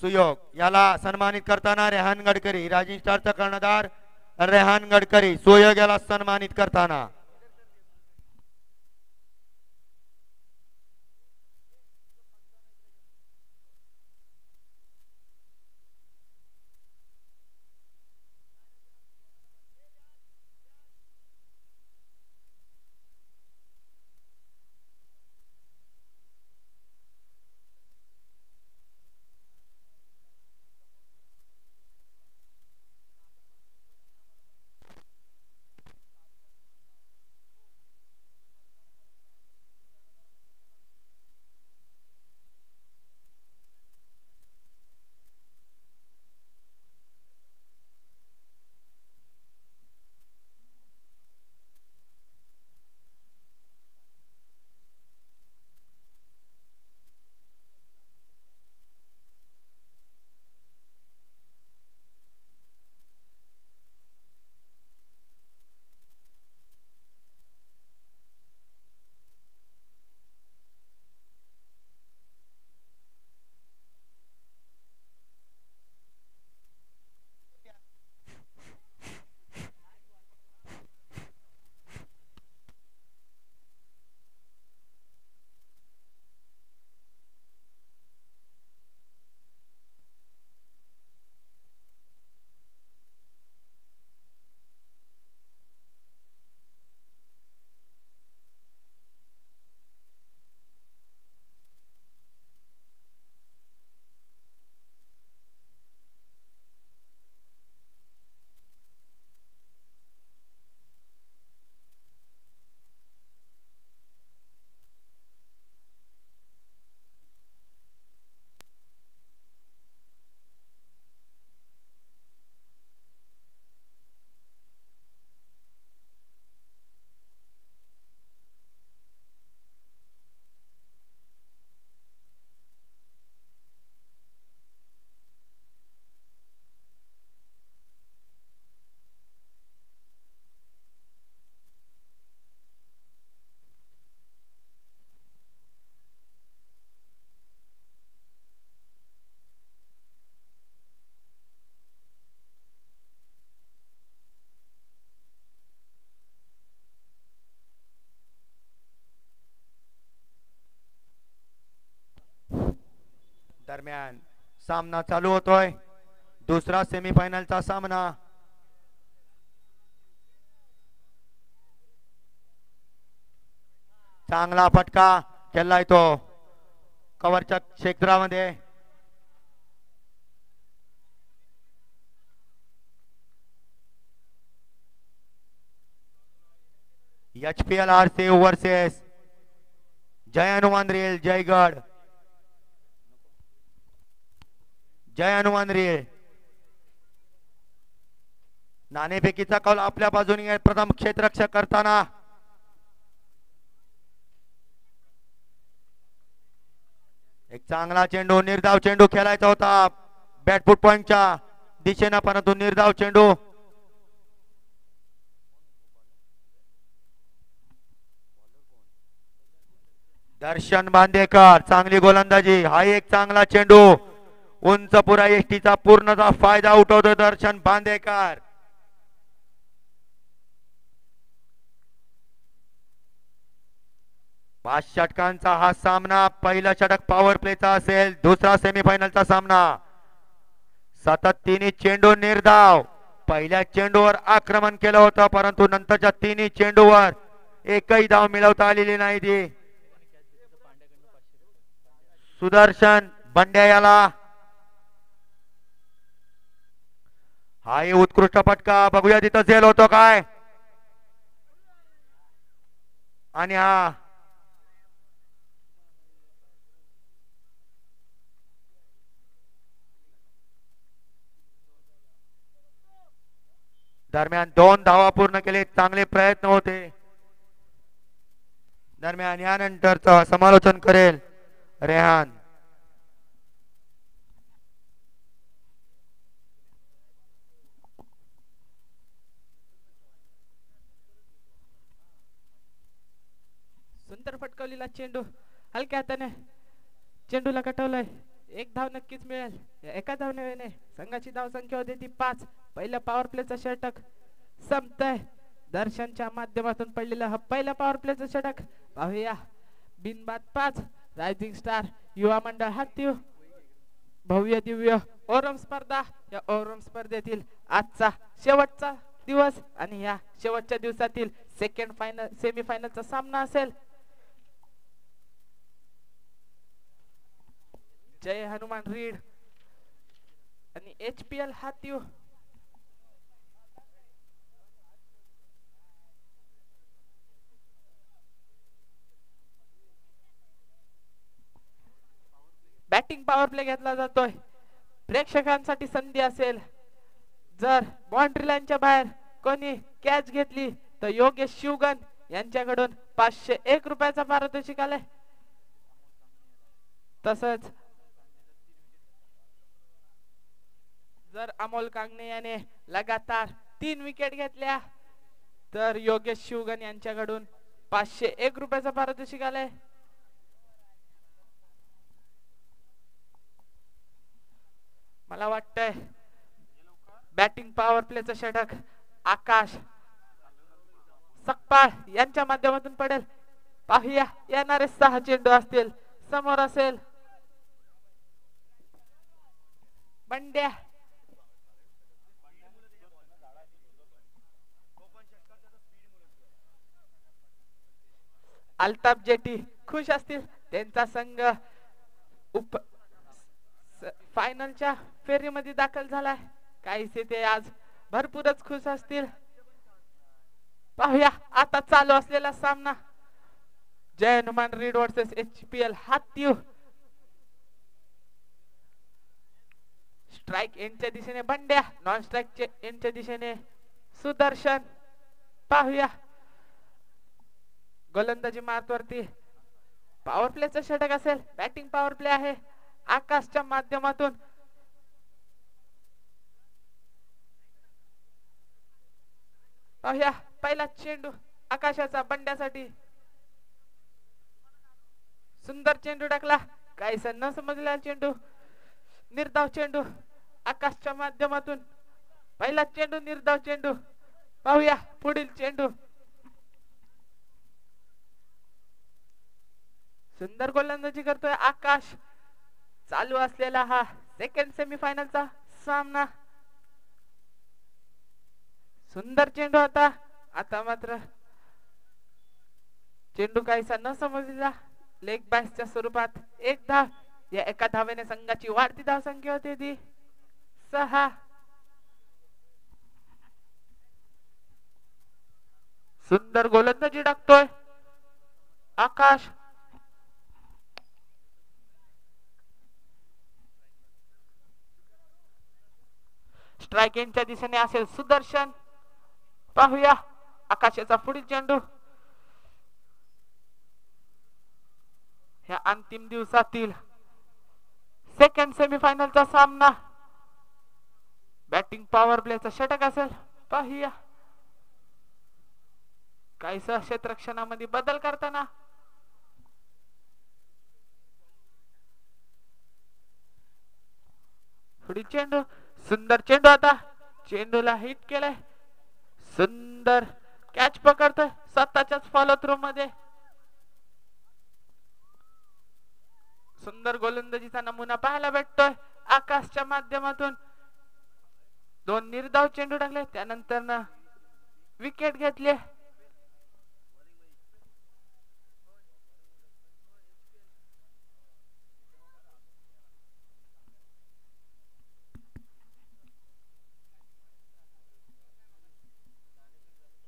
सुयोग याला सन्मानित करताना रेहान गडकरी राजीव स्टारचा कर्णधार रेहान गडकरी सुयोग याला सन्मानित करताना दरम्यान सामना चालू होतोय दुसरा सेमीफायनलचा सामना चांगला फटका केलाय तो कव्हरच्या क्षेत्रामध्ये HPLRC वर्सेस जय हनुमान रेल जयगड जय हनुमान रेल नाणेफेकीचा कौल आपल्या बाजूने प्रथम क्षेत्ररक्षक करताना एक चांगला चेंडू निर्धाव चेंडू खेळायचा होता बॅटफुट पॉइंटच्या दिशेने परंतु निर्धाव चेंडू दर्शन बांदेकर चांगली गोलंदाजी हा एक चांगला चेंडू उंच पुरा एसटीचा पूर्णचा फायदा उठवतो दर्शन बांदेकर 5 षटकांचा हा सामना पहिला षटक पॉवर प्लेचा असेल दुसरा सेमीफायनलचा सामना सतत तिन्ही चेंडू निर्धाव पहिल्या चेंडूवर आक्रमण केलं होतं परंतु नंतरच्या तिन्ही चेंडूवर एकही धाव मिळवता आलेली नाही ती सुदर्शन बंड्या याला हाही उत्कृष्ट फटका बघूया तिथं झेल होतो काय आणि हा दरम्यान 2 धावा पूर्ण केले चांगले प्रयत्न होते दरम्यान यानंतरचं समालोचन करेल रेहान सुंदर फटकावलेला चेंडू हलक्या हाताने चेंडूला कटवलाय एक धाव नक्कीच मिळेल. एका धावने संघाची धाव संख्या होती ती 5. पहिल्या पॉवर प्लेचं षटक संपतंय. दर्शनच्या माध्यमातून पडलेला हा पहिला पॉवर प्लेचं षटक पाहूया. बिनबाद 5. रायझिंग स्टार युवा मंडळ हाती भव्य दिव्य ओरम स्पर्धा. या ओरम स्पर्धेतील आजचा शेवटचा दिवस आणि या शेवटच्या दिवसातील सेमी फायनलचा सामना असेल. जय हनुमान रीड आणि HPL हातीव बॅटिंग पॉवर प्ले घेतला जातोय. प्रेक्षकांसाठी संधी असेल, जर बाउंड्री लाईनच्या बाहेर कोणी कॅच घेतली तर योगेश शिवगण यांच्याकडून 501 रुपयाचा पारितोषिक आलाय. तसंच जर अमोल कांगणे याने लगातार 3 विकेट घेतल्या तर योगेश शिवगण यांच्याकडून 501 रुपयाचा पारितोषिक आलाय. मला वाटतंय बॅटिंग पॉवर प्लेचं षटक आकाश सकपाळ यांच्या माध्यमातून पडेल. पाहूया येणारे 6 चेंडू असतील. समोर असेल बंड्या, अल्ताफ जेटी खुश असतील. त्यांचा संघ फायनलच्या फेरीमध्ये दाखल झालाय. काहीसे ते आज भरपूरच खुश असतील. पाहूया आता चालू असलेला सामना जय हनुमान रीड वर्सेस HPL हातीव. स्ट्राइक एंडच्या दिशेने बंड्या, नॉन स्ट्राइक एंडच्या दिशेने सुदर्शन. पाहूया गोलंदाजी मार्गवरती पॉवर प्लेचं षटक असेल. बॅटिंग पॉवर प्ले आहे आकाशच्या माध्यमातून. पाहूया पहिला चेंडू आकाशाचा बंड्यासाठी. सुंदर चेंडू टाकला. काहीसा न समजलेला चेंडू, निर्धाव चेंडू आकाशच्या माध्यमातून. पहिला चेंडू निर्धाव चेंडू. पाहूया पुढील चेंडू. सुंदर गोलंदाजी करतोय आकाश. चालू असलेला हा सेकंड सेमीफायनलचा सामना. सुंदर चेंडू आता मात्र चेंडू काहीसा न समजलेला. लेग बॅट्सच्या स्वरूपात 1 धाव. या एका धावेने संघाची वाढती धाव संख्या होती ती 6. सुंदर गोलंदाजी टाकतोय आकाश. स्ट्राइक एंडच्या दिशेने असेल सुदर्शन. पाहूया आकाशाचा पुढील चेंडू. ह्या अंतिम दिवसातील सेकंड सेमीफायनलचा सामना बॅटिंग पॉवर प्लेचा षटक असेल. पाहूया काहीसा क्षेत्ररक्षणामध्ये बदल करताना पुढील चेंडू. सुंदर चेंडू चेंडूला हिट केलाय. सुंदर कॅच पकडतोय स्वतःच्याच फॉलो थ्रू मध्ये. सुंदर गोलंदाजीचा नमुना पाहायला भेटतोय आकाशच्या माध्यमातून. 2 निर्धाव चेंडू टाकले, त्यानंतर विकेट घेतले.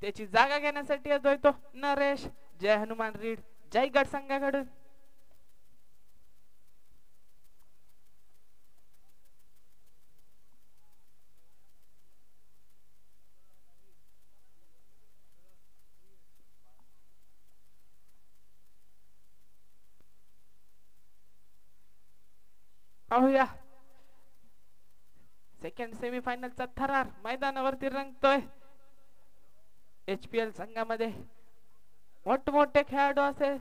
त्याची जागा घेण्यासाठी येतोय तो नरेश. जय हनुमान रीड जयगड संघाकडून. पाहूया सेकंड सेमीफायनलचा थरार मैदानावरती रंगतोय. HPL संघामध्ये मोठमोठे खेळाडू असेल.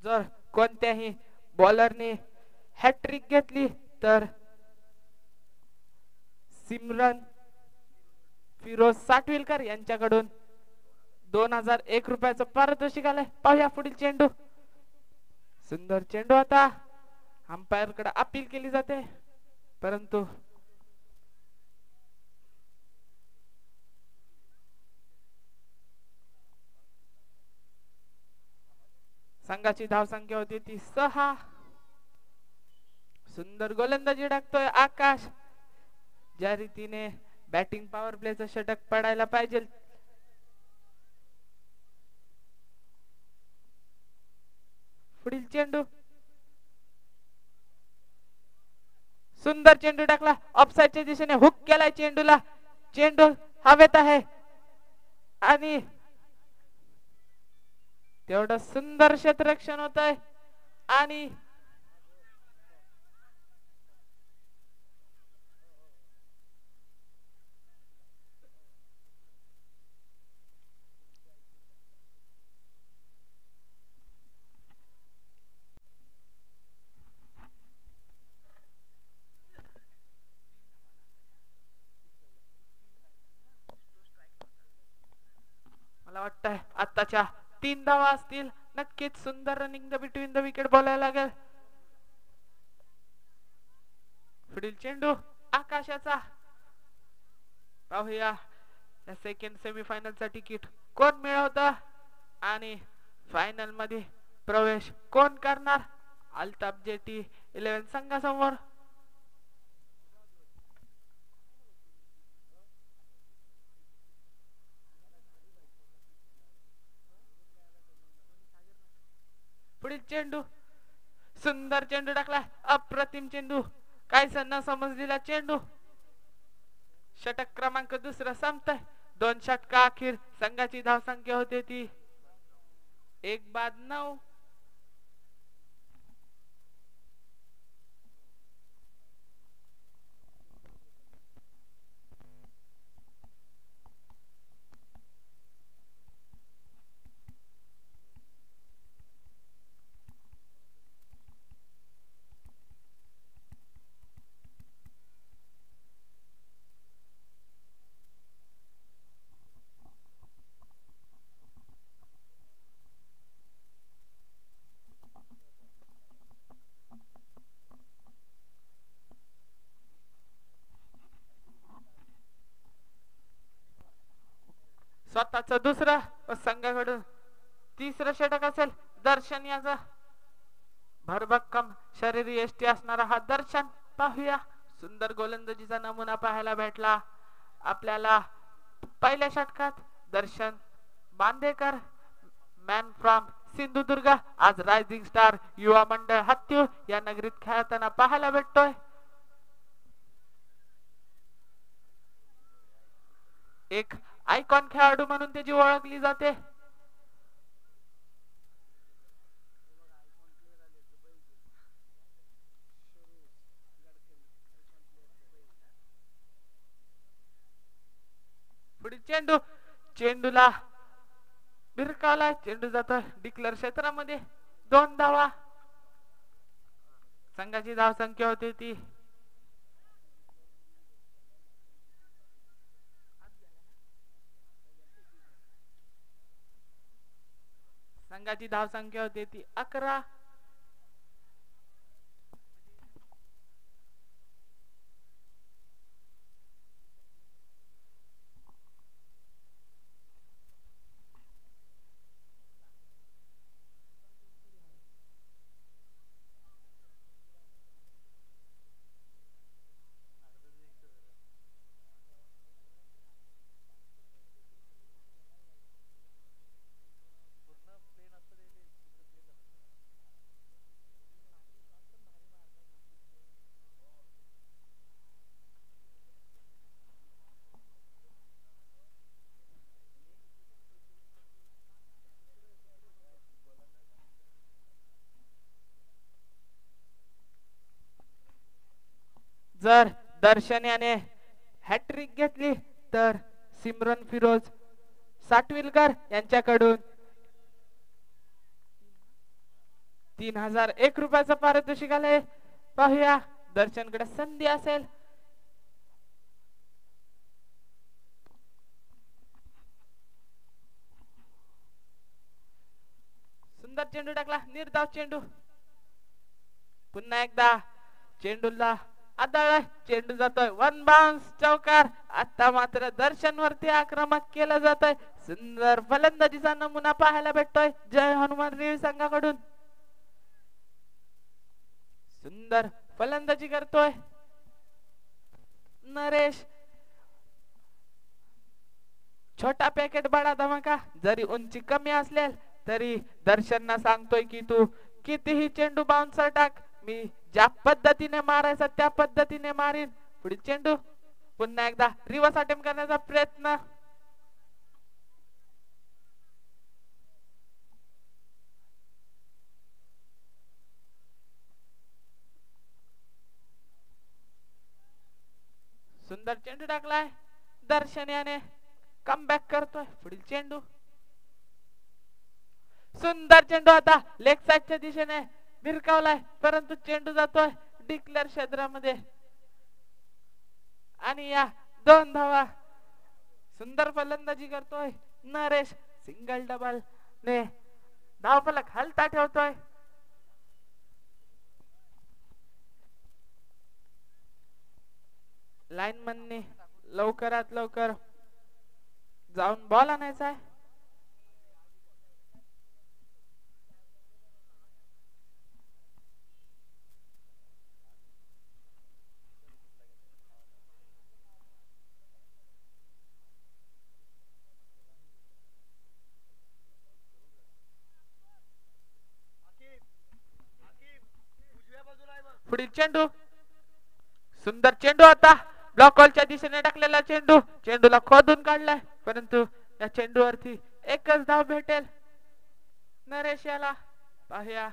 जर कोणत्याही बॉलरने हॅट्रिक घेतली तर सिमरन फिरोज साटविलकर यांच्याकडून 2001 रुपयाचं पारितोषिक आलंय. पाहूया पुढील चेंडू. सुंदर चेंडू. आता अंपायर कडे अपील केली जाते, परंतु संघाची धावसंख्या होती ती 6. सुंदर गोलंदाजी टाकतोय आकाश. ज्या रीतीने बॅटिंग पॉवर प्लेचं षटक पडायला पाहिजे पुढील चेंडू. सुंदर चेंडू टाकला ऑफसाईडच्या दिशेने. हुक केलाय चेंडूला. चेंडू हवेत आहे आणि तेवढं सुंदर क्षेत्ररक्षण होत आहे आणि मला वाटतंय आत्ताच्या 3 धावा असतील. नक्कीच सुंदर running the between the wicket बोलायला लागेल. पुढील चेंडू आकाशाचा. पाहूया या सेकंड सेमीफायनलचा तिकीट कोण मिळवतं आणि फायनल मध्ये प्रवेश कोण करणार. अल्ताफ जेटी 11 संघासमोर. पुढील चेंडू. सुंदर चेंडू टाकला. अप्रतिम चेंडू. काय न समजलेला चेंडू. षटक क्रमांक 2 संपतंय. 2 षटका अखेर संघाची धावसंख्या होते ती 1/9. स्वतःच दुसरं व संघाकडून 3रं षटक असेल. दर्शन याचा भरभक्कम शरीरी यष्टी असणारा हा दर्शन. पाहूया सुंदर गोलंदाजीचा नमुना पाहायला भेटला आपल्याला पहिल्या षटकात. दर्शन बांदेकर मॅन फ्रॉम सिंधुदुर्ग आज रायझिंग स्टार युवा मंडळ हत्ती या नगरीत खेळताना पाहायला भेटतोय. एक आयकॉन खेळाडू म्हणून त्याची ओळखली जाते. पुढील चेंडू. चेंडूला भिरकावला. चेंडू जातो डिक्लेअर क्षेत्रामध्ये. 2 धावा. संघाची धावसंख्या होती ती संघाची धावसंख्या होती ती 11. जर दर्शन याने हॅट्रिक घेतली तर सिमरन फिरोज साटविलकर यांच्याकडून ₹3001 पारितोषिक आले. पाहूया दर्शनकडे संधी असेल. सुंदर चेंडू टाकला, निर्धाव चेंडू. पुन्हा एकदा चेंडूला आदळलाय, चेंडू जातोय वन बाउन्स चौकार. आता मात्र दर्शन वरती आक्रमक केलं जात आहे. सुंदर फलंदाजीचा नमुना पाहायला भेटतोय जय हनुमान रेड संघाकडून. सुंदर फलंदाजी करतोय नरेश. छोटा पॅकेट बडा धमाका. जरी उंची कमी असलेल तरी दर्शनना सांगतोय की तू कितीही चेंडू बाउन्सर टाक, मी ज्या पद्धतीने मारायचा त्या पद्धतीने मारीन. पुढील चेंडू पुन्हा एकदा रिव्हर्स अटेम्प्ट करण्याचा प्रयत्न. सुंदर चेंडू टाकलाय. दर्शन याने कमबॅक करतोय. पुढील चेंडू सुंदर चेंडू आता लेग साइडच्या दिशेने भिरकावलाय, परंतु चेंडू जातोय डिक्लेअर क्षेत्रामध्ये आणि या 2 धावा. सुंदर फलंदाजी करतोय नरेश. सिंगल डबल ने धावफलक हलता ठेवतोय. लाईनमनने लवकरात लवकर जाऊन बॉल आणायचा आहे. पुढील चेंडू सुंदर चेंडू आता ब्लॉक हॉलच्या दिशेने टाकलेला चेंडू. चेंडूला खोदून काढलाय, परंतु या चेंडूवरती एकच धाव भेटेल नरेश याला. पाहूया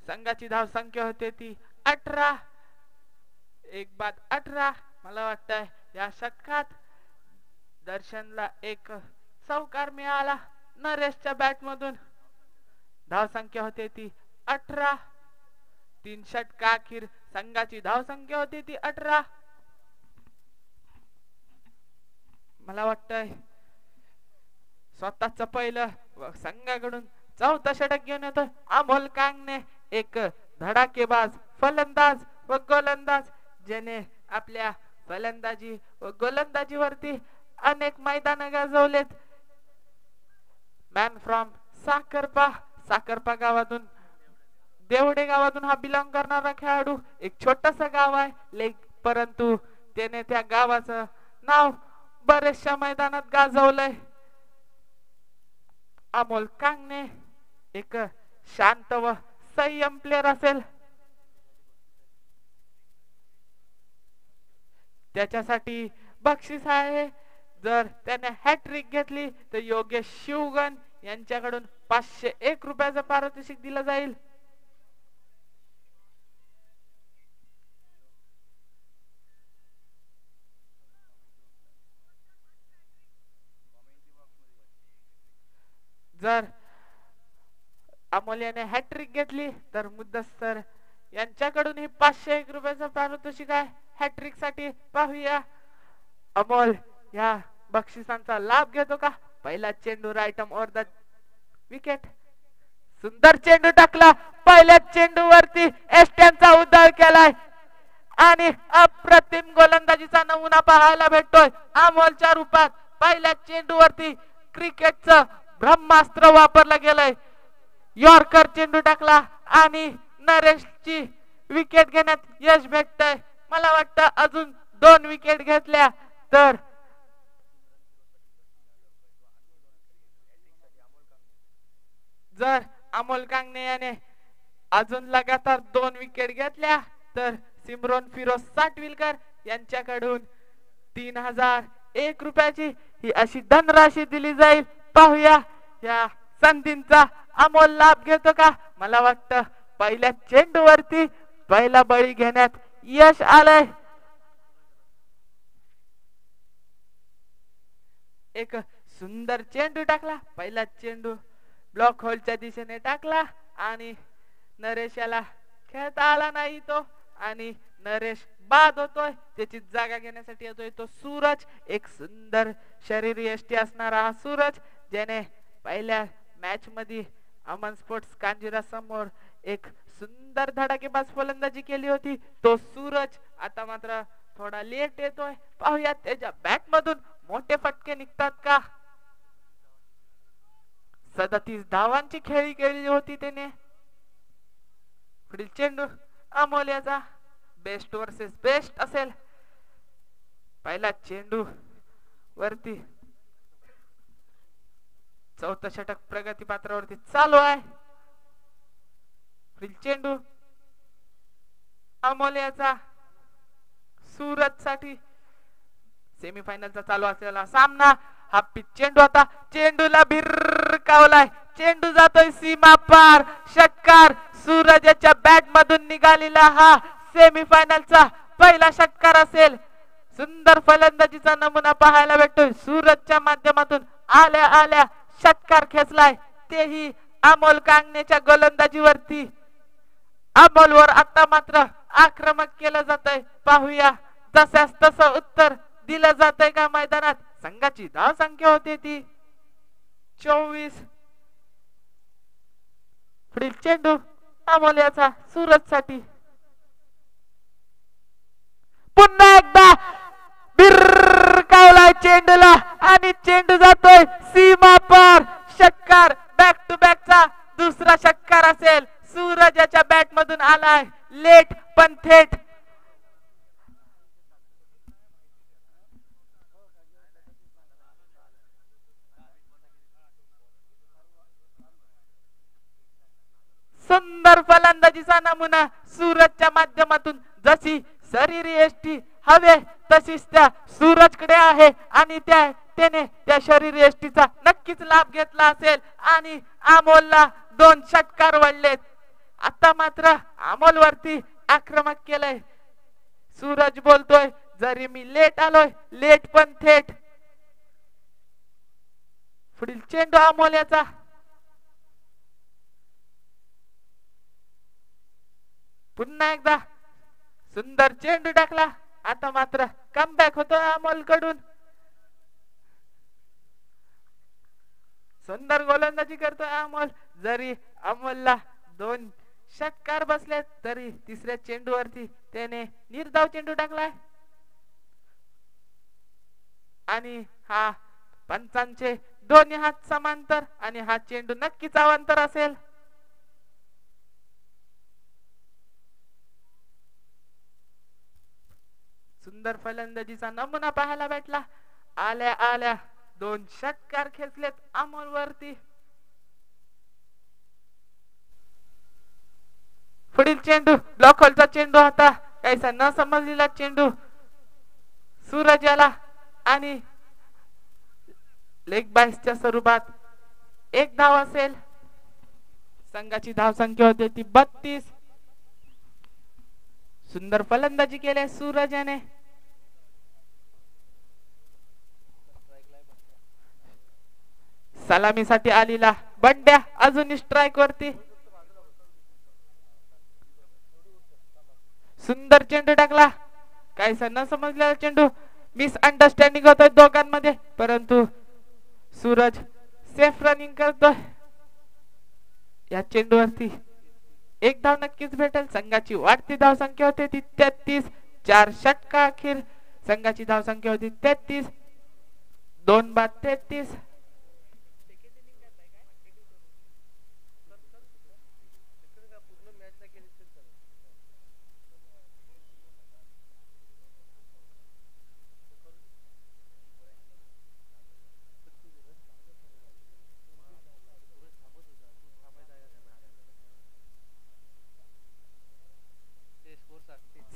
संघाची धाव संख्या होते ती 18. 1 बाद 18. मला वाटतंय या षटकात दर्शनला एक चौकार मिळाला नरेशच्या बॅट मधून. धाव संख्या होते ती 18. 3 षटका अखेर संघाची धाव संख्या होती ती 18. मला वाटतंय स्वतःच पहिलं संघाकडून 4थं षटक घेऊन येतोय अमोल कांगणे. एक धडाकेबाज फलंदाज व गोलंदाज ज्याने आपल्या फलंदाजी व गोलंदाजीवरती अनेक मैदान गाजवलेत. मॅन फ्रॉम साखरपा गावातून, देवडे गावातून हा बिलॉंग करणारा खेळाडू. एक छोटस गाव आहे परंतु त्याने त्या गावाचं नाव बरेचशा मैदानात गाजवलंय. अमोल कांगणे एक शांत व संयम प्लेयर असेल. त्याच्यासाठी बक्षीस आहे. जर त्याने हॅट्रिक घेतली तर योगेश शिवगण यांच्याकडून ₹501 पारितोषिक दिलं जाईल. जर अमोल याने हॅट्रिक घेतली तर मुद्दस्तर यांच्याकडून ही ₹501 पारितोषिक आहे हॅट्रिक साठी. पाहूया अमोल या बक्षिसांचा लाभ घेतो का. पहिला चेंडू राईट ओव्हर द विकेट. सुंदर चेंडू टाकला. पहिल्या चेंडूवरती एस्ट्यांचा उद्धार केलाय आणि अप्रतिम गोलंदाजीचा नमुना पाहायला भेटतोय अमोलच्या रूपात. पहिल्या चेंडूवरती क्रिकेटचं ब्रह्मास्त्र वापरलं गेलंय. यॉर्कर चेंडू टाकला आणि नरेशची विकेट घेण्यात यश भेटतंय. मला वाटतं अजून 2 विकेट घेतल्या तर जर अमोल कांगणे याने अजून लगातार 2 विकेट घेतल्या तर सिमरोन फिरोज साटविलकर यांच्याकडून ₹3001 ही अशी धनराशी दिली जाईल. पाहूया या संधींचा अमोल लाभ घेतो का. मला वाटतं पहिल्या चेंडूवरती पहिला बळी घेण्यात यश आलंय. एक सुंदर चेंडू टाकला. पहिला चेंडू ब्लॉक होलच्या दिशेने टाकला आणि नरेश याला खेळता आला नाही तो आणि नरेश बाद होतोय. त्याची जागा घेण्यासाठी येतोय तो सूरज. एक सुंदर शरीर यष्टी असणारा हा सूरज, ज्याने पहिल्या मॅच मध्ये अमन स्पोर्ट्स कांजिरा समोर एक सुंदर धडाकेबाज फलंदाजी केली होती. तो सूरज आता मात्र थोडा लेट येतोय. पाहूयात त्याच्या बॅट मधून मोठे फटके निघतात का. 37 धावांची खेळी केली होती त्याने. पुढील चेंडू अमोल्याचा. बेस्ट वर्सेस बेस्ट असेल. पहिला चेंडू वरती. चौथा षटक प्रगती पात्रावरती चालू आहे. पुढील चेंडू अमोल्याचा. सूरज साठी सेमीफायनलचा चालू असलेला सामना. हा पिच चेंडू आता चेंडूला भिरकावलाय. चेंडू जातोय सीमा पार. षटकार सूरजच्या बॅट मधून निघालेला हा सेमीफायनलचा पहिला षटकार असेल. सुंदर फलंदाजीचा नमुना पाहायला भेटतोय. सूरजच्या माध्यमातून आल्या आल्या षटकार खेचलाय, तेही अमोल कांगणेच्या गोलंदाजीवरती. अमोलवर आता मात्र आक्रमक केलं जातंय. पाहूया तसंच तसं उत्तर दिलं जातंय का मैदानात. संघाची धाव संख्या होती ती 24. पुढील चेंडू अमोल्याचा सूरज साठी. पुन्हा एकदा भिरकावलाय चेंडूला आणि चेंडू जातोय सीमा पार. षटकार बॅक टू बॅकचा दुसरा षटकार असेल. सूरजच्या बॅट मधून आलाय. लेट पण थेट. सुंदर फलंदाजीचा नमुना सूरजच्या माध्यमातून. जशी शरीर यष्टी हवे तशीच त्या सूरजकडे आहे आणि त्याने त्या शरीर यष्टीचा नक्कीच लाभ घेतला असेल आणि अमोलला 2 षटकार वळलेत. आता मात्र अमोल वरती आक्रमक केलंय. सूरज बोलतोय जरी मी लेट आलोय, लेट पण थेट. पुढील चेंडू अमोल्याचा. पुन्हा एकदा सुंदर चेंडू टाकला. आता मात्र कमबॅक होतो अमोल कडून. सुंदर गोलंदाजी करतोय अमोल. जरी अमोलला 2 षटकार बसले तरी तिसऱ्या चेंडूवरती त्याने निर्धाव चेंडू टाकलाय आणि हा पंचांचे दोन्ही हात समांतर आणि हा चेंडू नक्कीच अवांतर असेल. सुंदर फलंदाजीचा नमुना पाहायला भेटला. आल्या आल्या 2 षटकार खेचलेत अमोल वरती. पुढील चेंडू ब्लॉक होलचा चेंडू होता. काहीसा न समजलेला चेंडू सूरज याला आणि लेग बाईसच्या स्वरूपात 1 धाव असेल. संघाची धाव संख्या होते ती 32. सुंदर फलंदाजी केली सूरज याने. सलामीसाठी आलेला बंड्या अजून स्ट्राइक वरती. सुंदर चेंडू टाकला. काहीसा न समजलेला चेंडू. मिस अंडरस्टँडिंग होतोय दोघांमध्ये, परंतु सूरज सेफ रनिंग करतोय. या चेंडूवरती 1 धाव नक्कीच भेटेल. संघाची वाढती धाव संख्या होती ती 33. 4 षटका अखेर संघाची धाव संख्या होती 33. 2 बाद 33.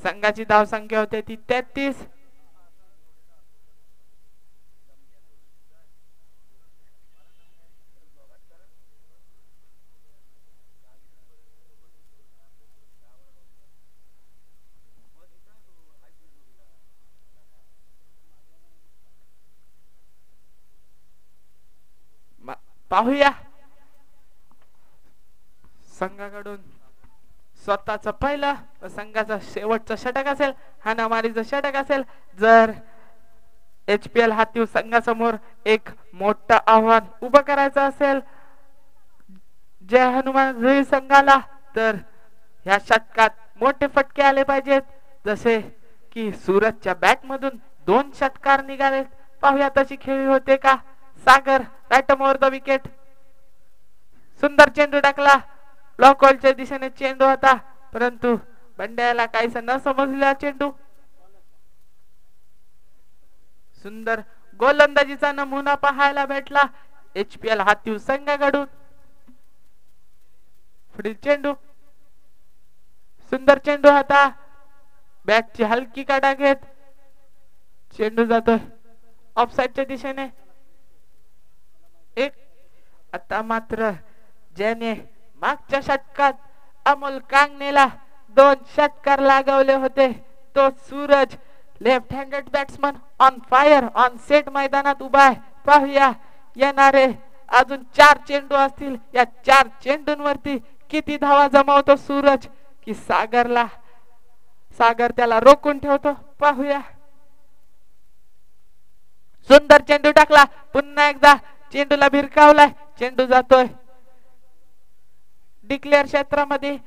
संघाची धाव संख्या होते ती 33. पाहूया संघाकडून स्वतःच पहिलं व संघाचं शेवटचं षटक असेल, हाणामारीचं षटक असेल. जर HPL हातीव संघासमोर एक मोठं आव्हान उभं करायचं असेल जय हनुमान रीड संघाला, तर ह्या षटकात मोठे फटके आले पाहिजेत. जसे की सूरजच्या बॅट मधून 2 षटकार निघाले. पाहूया तशी खेळी होते का. सागर बॅटम ओव्हर द विकेट. सुंदर चेंडू टाकला. ब्लॉक होलच्या दिशेने चेंडू होता, परंतु बंड्याला काहीच न समजला चेंडू. सुंदर गोलंदाजीचा नमुना पाहायला भेटला HPL हातीव संघाकडून. पुढील चेंडू. सुंदर चेंडू होता. बॅटची हलकी काढा घेत चेंडू जातोय ऑफसाइडच्या दिशेने. एक आता मात्र ज्याने मागच्या षटकात अमोल कांगणेला 2 षटकार लागवले होते, तो Suraj left handed batsman on fire on set मैदानात उभा आहे. पाहूया येणारे अजून 4 चेंडू असतील. या 4 चेंडूंवरती किती धावा जमावतो सूरज, की सागर त्याला रोखून ठेवतो. पाहूया. सुंदर चेंडू टाकला. पुन्हा एकदा चेंडूला भिरकावलाय. चेंडू जातोय डिक्लेअर क्षेत्रामध्ये.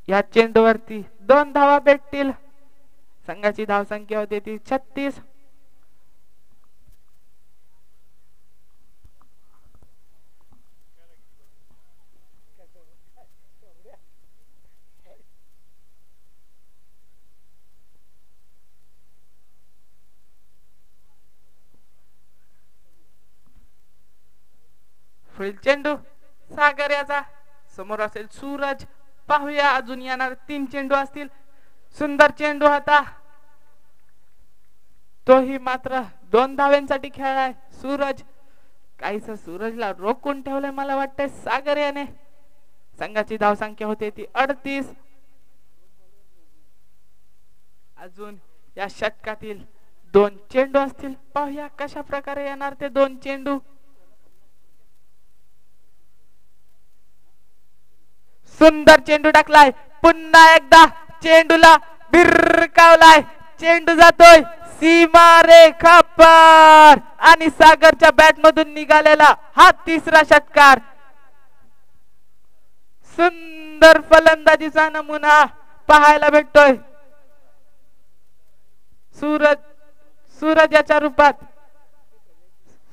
या चेंडूवरती 2 धावा भेटतील. संघाची धावसंख्या होती ती 36. पुढील चेंडू सागर याचा समोर असेल सूरज. पाहूया अजून येणार 3 चेंडू असतील. सुंदर चेंडू होता, तोही मात्र 2 धाव्यांसाठी खेळलाय सूरज. काहीच सूरजला रोखून ठेवलंय मला वाटतंय सागर याने. संघाची धावसंख्या होते ती 38. अजून या षटकातील 2 चेंडू असतील. पाहूया कशा प्रकारे येणार ते 2 चेंडू. सुंदर चेंडू टाकलाय. पुन्हा एकदा चेंडूला भिरकावलाय. चेंडू जातोय सीमा रेखा पार आणि सागरच्या बॅट मधून निघालेला हा 3रा षटकार. सुंदर फलंदाजीचा नमुना पाहायला भेटतोय सूरज याच्या रूपात.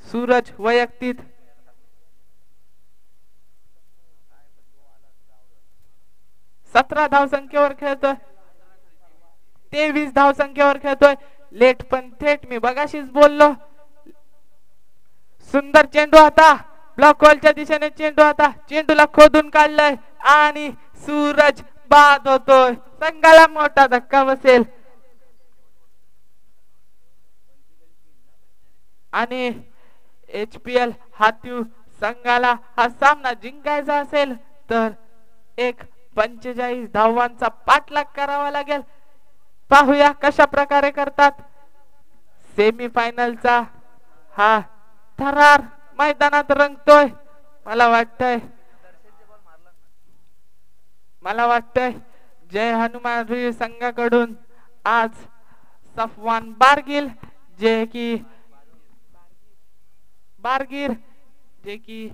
सूरज वैयक्तिक 17 धावसंख्येवर खेळतोय. 23 धावसंख्येवर खेळतोय. लेट पण थेट मी बघाशीच बोललो. सुंदर चेंडू होता. ब्लॉक होलच्या दिशेने चेंडू होता. चेंडूला खोदून काढलंय आणि सूरज बाद होतोय. संघाला मोठा धक्का बसेल आणि HPL हातीव संघाला हा सामना जिंकायचा असेल तर 45 धावांचा पाठलाग करावा लागेल. पाहूया कशा प्रकारे करतात. सेमीफायनलचा हा थरार मैदानात रंगतोय. मला वाटतंय जय हनुमान रीड संघाकडून आज सफवान बारगीर जे की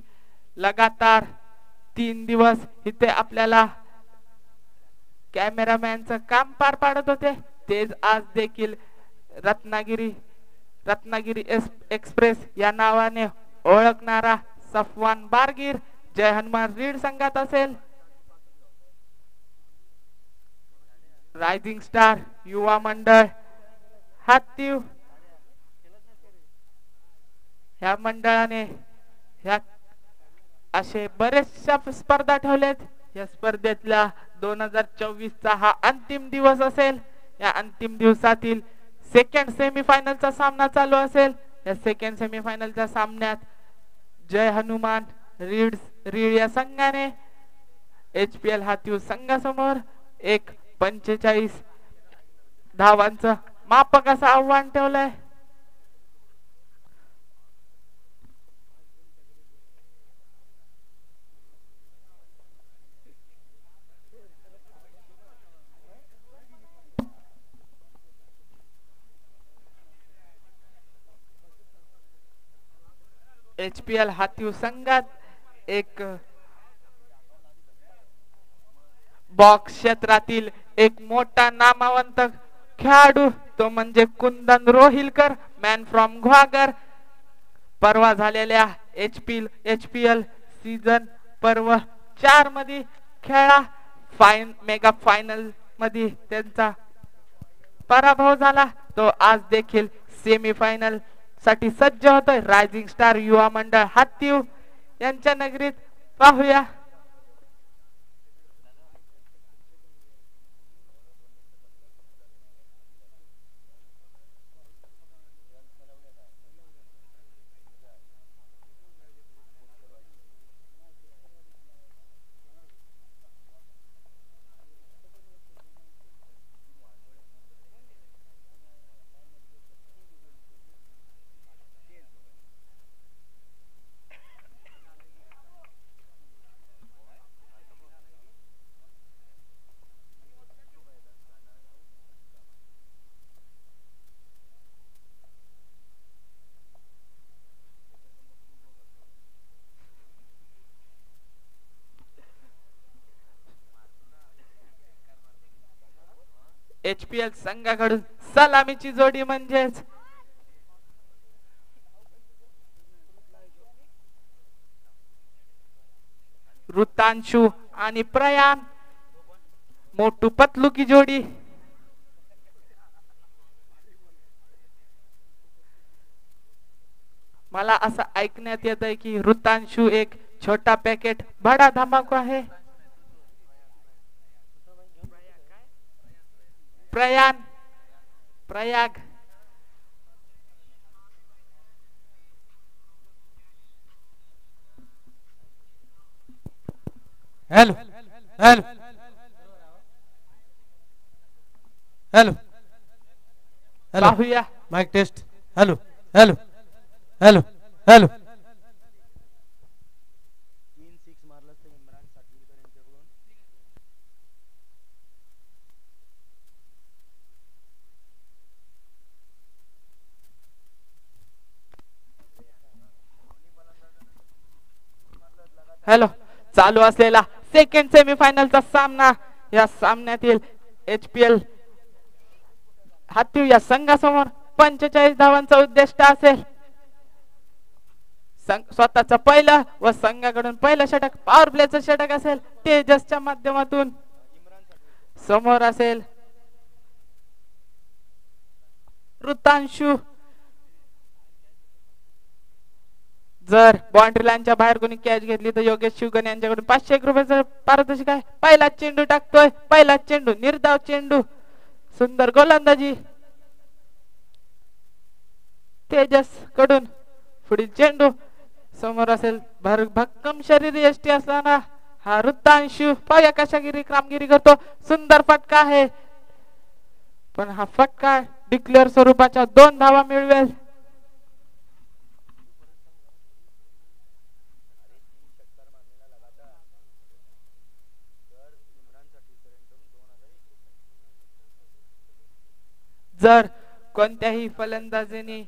लगातार 3 दिवस इथे आपल्याला कॅमेरामॅनचं काम पार पाडत होते, तेच आज देखील रत्नागिरी एक्सप्रेस या नावाने ओळखणारा सफवान बारगीर जय हनुमान रीड संघात असेल. रायझिंग स्टार युवा मंडळ हातीव ह्या मंडळाने ह्या असे बरेचशा स्पर्धा ठेवल्यात. या स्पर्धेतला 2024 चा हा अंतिम दिवस असेल. या अंतिम दिवसातील सेकंड सेमीफायनलचा सामना चालू असेल. या सेकंड सेमीफायनलच्या सामन्यात जय हनुमान रीड या संघाने HPL हातीव संघासमोर 45 धावांचं मापक असं आव्हान ठेवलंय. HPL हातीव संघात एक बॉक्स क्षेत्रातील एक मोठा नामवंत खेळाडू तो म्हणजे कुंदन रोहिलकर, मॅन फ्रॉम ग्वागर. परवा झालेल्या HPL सीझन पर्व 4 मध्ये खेळला. मेगा फायनल मध्ये त्यांचा पराभव झाला. तो आज देखील सेमी फायनल साठी सज्ज होतोय. रायझिंग स्टार युवा मंडळ हातीव यांच्या नगरीत. पाहूया HPL संघाकडून सलामीची जोडी म्हणजेच ऋतांशु आणि प्रयाण. मोटू पतलू की जोडी. मला असं ऐकण्यात येत आहे की ऋतांशु एक छोटा पॅकेट बडा धमाका आहे. Prayag hello hello hello hello पाहूया mike test. Hello hello hello hello. Hello. चालू असलेला सेकंड सेमीफायनलचा सामना. या सामन्यातील HPL हातीव या संघासमोर 45 धावांचा उद्दिष्ट असेल. स्वतःचा पहिला व संघाकडून पहिलं षटक पॉवर प्लेचं षटक असेल. तेजसच्या माध्यमातून समोर असेल ऋतांशु. जर बाउंड्री लाईनच्या बाहेर कोणी कॅच घेतली तर योगेश शिवगण यांच्याकडून 501 रुपयाचं पारितोषिक आहे. पहिला चेंडू टाकतोय. पहिला चेंडू निर्धाव चेंडू. सुंदर गोलंदाजी तेजस कडून. पुढील चेंडू समोर असेल भक्कम शरीर यष्टी असताना हा ऋतांशु. पाया कशागिरी कामगिरी करतो. सुंदर फटका आहे पण हा फटका डिक्लेअर स्वरूपाच्या 2 धावा मिळवेल. जर कोणत्याही फलंदाजीने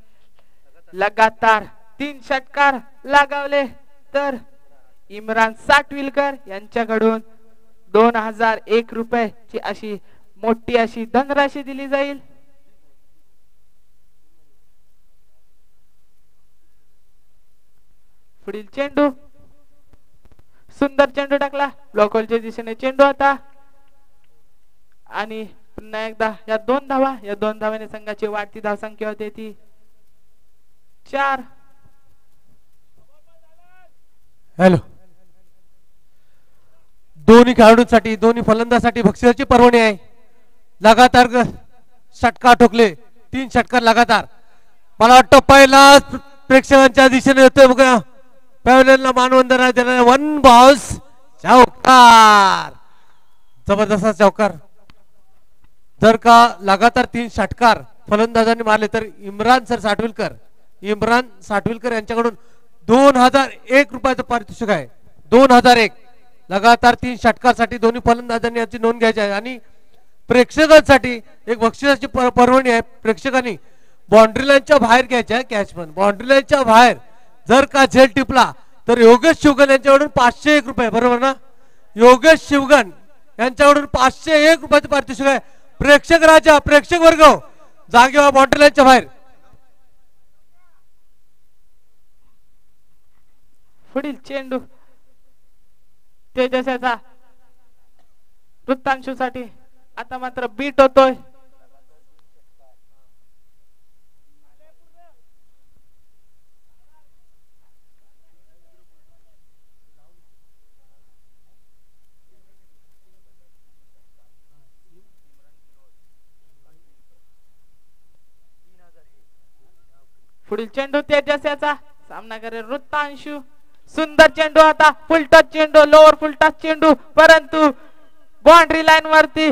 लगातार 3 षटकार लगावले तर इम्रान साटविलकर यांच्याकडून 2001 रुपयाची अशी मोठी अशी धनराशी दिली जाईल. पुढील चेंडू सुंदर चेंडू टाकला. ब्लॉकहोलच्या दिशेने चेंडू होता आणि पुन्हा एकदा या 2 धावा. या 2 धावाने संघाची वाढती धावसंख्या होते ती 4. हॅलो. दोन्ही खेळाडूंसाठी दोन्ही फलंदाजांसाठी बक्षिसाची पर्वणी आहे. लगातार षटकार ठोकले. 3 षटकार लगातार. मला वाटतं पहिला प्रेक्षकांच्या दिशेने येतोय बघा. पॅव्हलियनला मानवंदना देणाऱ्या 1 बॉल्स चौकार. जबरदस्त चौकार. जर का लगातार 3 षटकार फलंदाजांनी मारले तर इम्रान साटविलकर यांच्याकडून 2001 रुपयाचं पारितोषिक आहे. 2001. लगातार 3 षटकारसाठी दोन्ही फलंदाजांनी याची नोंद घ्यायची आहे. आणि प्रेक्षकांसाठी एक बक्षिसाची पर्वणी आहे. प्रेक्षकांनी बाउंड्री लाईनच्या बाहेर घ्यायची आहे कॅच. पण बाउंड्री लाईनच्या बाहेर जर का झेल टिपला तर योगेश शिवगण यांच्याकडून 501 रुपये, बरोबर ना? योगेश शिवगण यांच्याकडून 501 रुपयाचं पारितोषिक आहे. प्रेक्षक राजा, प्रेक्षक वर्ग जागेवर बॉन्ड्रीलाईनच्या बाहेर. पुढील चेंडू तेजस्याचा वृत्तांशू साठी आता मात्र बीट होतोय. पुढील चेंडू तेजस्याचा, सामना करेल वृत्तांशू. सुंदर चेंडू, आता फुल टच चेंडू, लोअर फुल टच चेंडू, परंतु बाउंड्री लाईन वरती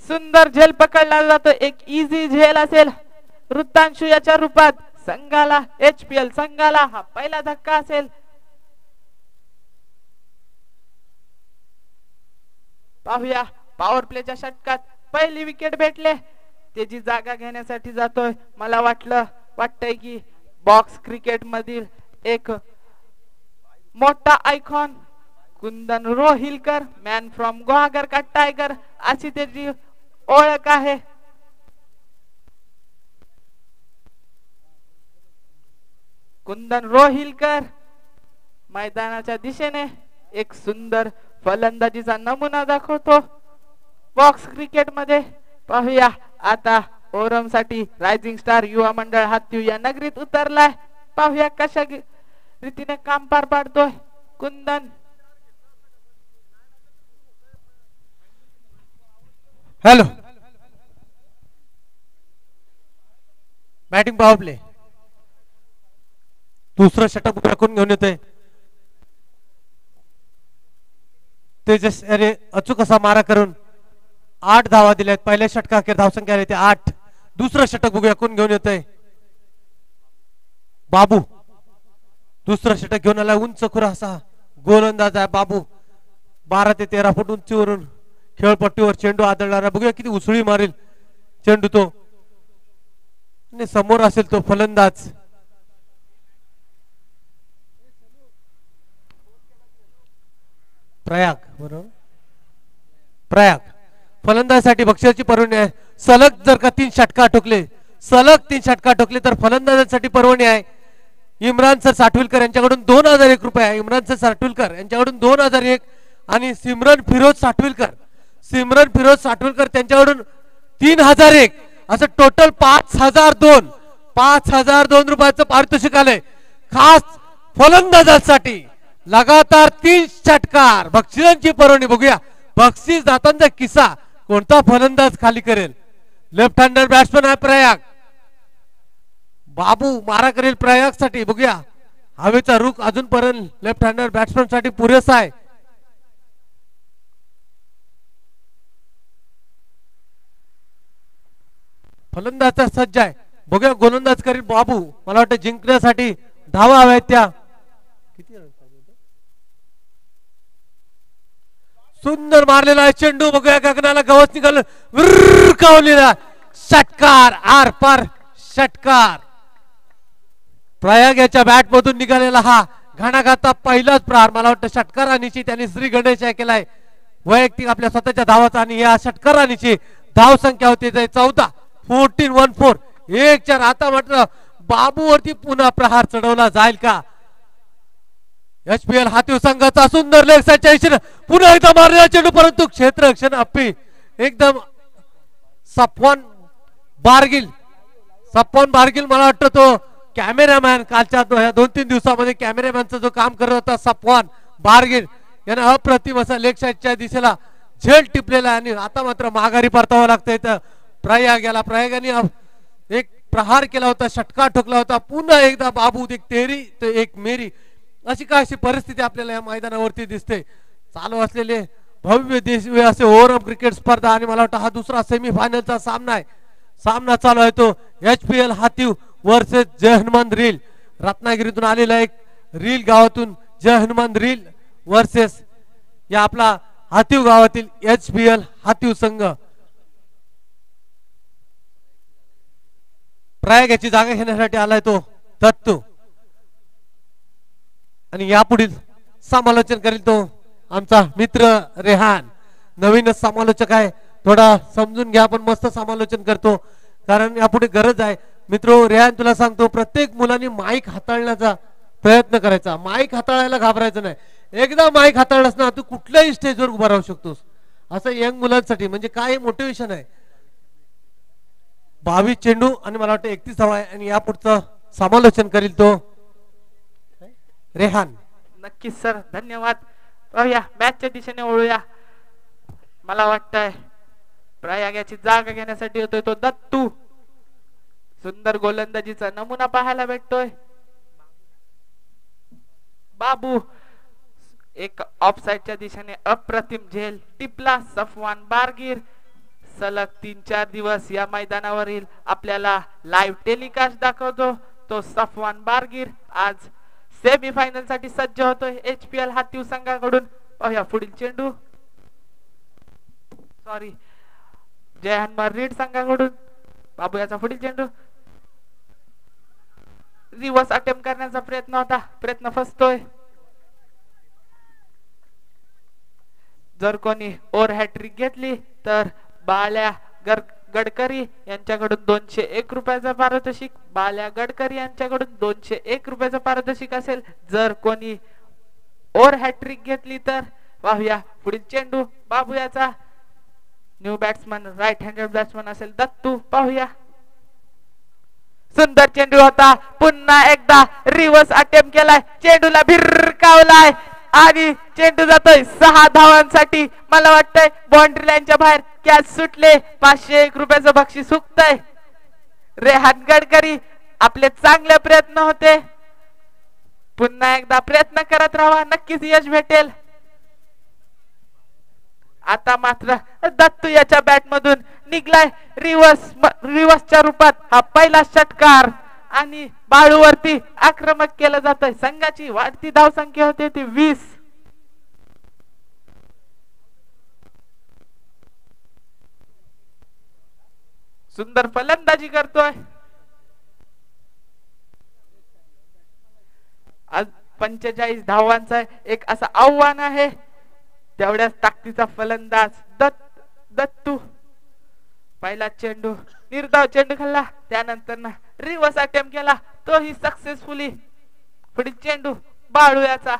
सुंदर झेल पकडला जातो. एक इझी झेल असेल वृत्तांशू याच्या रूपात. संघाला HPL संघाला हा पहिला धक्का असेल. पाहूया पॉवर प्लेच्या षटकात पहिली विकेट भेटले, त्याची जागा घेण्यासाठी जातोय. मला वाटतंय की बॉक्स क्रिकेट मधील एक मोठा icon Kundan Rohilkar, man from Guhagar का टायगर अशी त्याची ओळख आहे. कुंदन रोहिलकर मैदानाच्या दिशेने एक सुंदर फलंदाजीचा नमुना दाखवतो बॉक्स क्रिकेट मध्ये. पाहूया आता ओरम साठी रायझिंग स्टार युवा मंडळ हातू या नगरीत उतरलाय. पाहूया कशा रीतीने काम पार पाडतोय Kundan. Hello, batting power play. दुसरं षटक राखून घेऊन येतोय तेजस याने अचूक असा मारा करून 8 धावा दिल्यात. पहिल्या षटका अखेर धावसंख्या आली ते 8. दुसरं षटक बघूया घेऊन येतोय बाबू. दुसरं षटक घेऊन आला, उंच खुरा असा गोलंदाज आहे बाबू. 12 ते 13 फूट उंचीवरून खेळपट्टीवर चेंडू आदळणारा. बघूया किती उसळी मारेल चेंडू तो. समोर असेल तो फलंदाज. प्रयाग, बरोबर, प्रयाग फलंदाजासाठी बक्षिसाची पर्वणी आहे. सलग जर का 3 षटका ठोकले, सलग 3 षटका ठोकले तर फलंदाजांसाठी पर्वणी आहे. इम्रान सर साठविलकर यांच्याकडून 2001 रुपये आहे. इम्रान सर साठविलकर यांच्याकडून 2001 आणि सिमरन फिरोज साठविलकर त्यांच्याकडून 3001 असं टोटल 5002 रुपयाचं पारितोषिक आलंय खास फलंदाजांसाठी. लगातार 3 षटकार बक्षिसांची पर्वणी. बघूया बक्षीस दातांचा किस्सा कोणता फलंदाज खाली करेल. लेफ्ट हँडर बॅट्समन आहे प्रयाग. बाबू मारा करेल प्रयाग साठी. बघूया हवेचा रुख अजूनपर्यंत लेफ्ट हँडर बॅट्समन साठी पुरेसा आहे. फलंदाज सज्ज आहे. बघूया गोलंदाज करील बाबू. मला वाटतं जिंकण्यासाठी धावा हव्यात त्या. किती सुंदर मारलेला आहे चेंडू. बघूया गगनाला गवत निघालं, विरकावलेला षटकार, आर पार षटकार. प्रयाग याच्या बॅट मधून निघालेला हा घणाघाता पहिलाच प्रहार. मला वाटतं षटकारांची त्यांनी श्री गणेश केलाय वैयक्तिक आपल्या स्वतःच्या धावाचा. आणि या षटकारांची धाव संख्या होती 14, 14 1-4. आता मात्र बाबूवरती पुन्हा प्रहार चढवला जाईल का? HPL हातीव संघाचा सुंदर लेग साईडच्या दिशेने पुन्हा एकदा मारलेला चेंडू, परंतु क्षेत्ररक्षण अप्पी एकदम सफवान बारगिल. मला वाटतं तो कॅमेरामॅन कालच्या 2-3 दिवसामध्ये कॅमेरामॅनचा जो काम करत होता सफवान बारगिल याने अप्रतिम असा लेग साईडच्या दिशेला झेल टिपलेला. आणि आता मात्र माघारी परतावं लागतंय तर प्रयागाने एक प्रहार केला होता, षटकार ठोकला होता. पुन्हा एकदा बाबू एक तेरी तर एक मेरी अशी काय अशी परिस्थिती आपल्याला या मैदानावरती दिसते. चालू असलेले भव्य दिव्य असे ओव्हरऑल क्रिकेट स्पर्धा. आणि मला वाटतं हा दुसरा सेमीफायनलचा सामना आहे. सामना चालू आहे तो HPL हातीव वर्सेस जय हनुमान रील. रत्नागिरीतून आलेला एक रील गावातून जय हनुमान रील वर्सेस या आपला हातीव गावातील HPL हातीव संघ. प्रयाग याची जागा घेण्यासाठी आलाय तो दत्तू. आणि यापुढील समालोचन करील तो आमचा मित्र रेहान. नवीनच समालोचक आहे, थोडा समजून घ्या. पण मस्त समालोचन करतो कारण यापुढे गरज आहे. मित्रो रेहान तुला सांगतो, प्रत्येक मुलांनी माईक हाताळण्याचा प्रयत्न करायचा. माईक हाताळायला घाबरायचं नाही. एकदा माईक हाताळलास ना तू कुठल्याही स्टेजवर उभा राहू शकतोस. असं यंग मुलांसाठी म्हणजे काय मोटिवेशन आहे. 22 चेंडू आणि मला वाटतं 31 धावा आहे आणि या पुढचं समालोचन करील तो रेहान. नक्कीच सर, धन्यवाद. पाहूया मॅचच्या दिशेने वळूया. मला वाटतंय प्रयागाची जागा घेण्यासाठी होतोय तो दत्तू. सुंदर गोलंदाजीचा नमुना पाहायला भेटतोय. बाबू एक ऑफसाईडच्या दिशेने अप्रतिम झेल टिपला. सफवान बारगीर सलग 3-4 दिवस या मैदानावरील आपल्याला लाईव्ह टेलिकास्ट दाखवतो. तो सफवान बारगीर आज सेमीफायनल साठी सज्ज होतोय HPL हातीव संघाकडून. पाहूया पुढील चेंडू. सॉरी, जय हनुमान रीड संघाकडून. बाबू याचा पुढील चेंडू. रिव्हर्स अटेम्प्ट करण्याचा प्रयत्न होता, प्रयत्न फसतोय. जर कोणी ओव्हर हॅट्रिक घेतली तर बाल्या गडकरी यांच्याकडून 201 रुपयाचा पारितोषिक. बाल्या गडकरी यांच्याकडून 201 रुपयाचा पारितोषिक असेल जर कोणी ओव्हर हॅट्रिक घेतली तर. पाहूया पुढील चेंडू. बाबू याचा new batsman, right handed batsman असेल दत्तू. पाहूया, सुंदर चेंडू होता. पुन्हा एकदा रिव्हर्स अटेम्प्ट केलाय, चेंडूला भिरकावलाय आणि चेंडू जातोय 6 धावांसाठी. मला वाटतंय बाउंड्री लाईनच्या बाहेर कॅच सुटले. 501 रुपयाचं बक्षीस हुकतंय. रेहान गडकरी आपले चांगले प्रयत्न होते, पुन्हा एकदा प्रयत्न करत राहा, नक्कीच यश भेटेल. आता मात्र दत्तू याच्या बॅट मधून निघलाय रिव्हर्सच्या रूपात हा पहिला षटकार आणि बाळूवरती आक्रमक केलं जातंय. संघाची वाढती धावसंख्या होते ती 20. सुंदर फलंदाजी करतोय. आज 45 धावांचा एक असं आव्हान आहे. तेवढ्याच ताकदीचा फलंदाज दत्तू. पहिला चेंडू निर्धाव चेंडू खाल्ला, त्यानंतर ना रिव्हर्स अटेम्प्ट केला, तोही सक्सेसफुली. पुढील चेंडू बाळू याचा.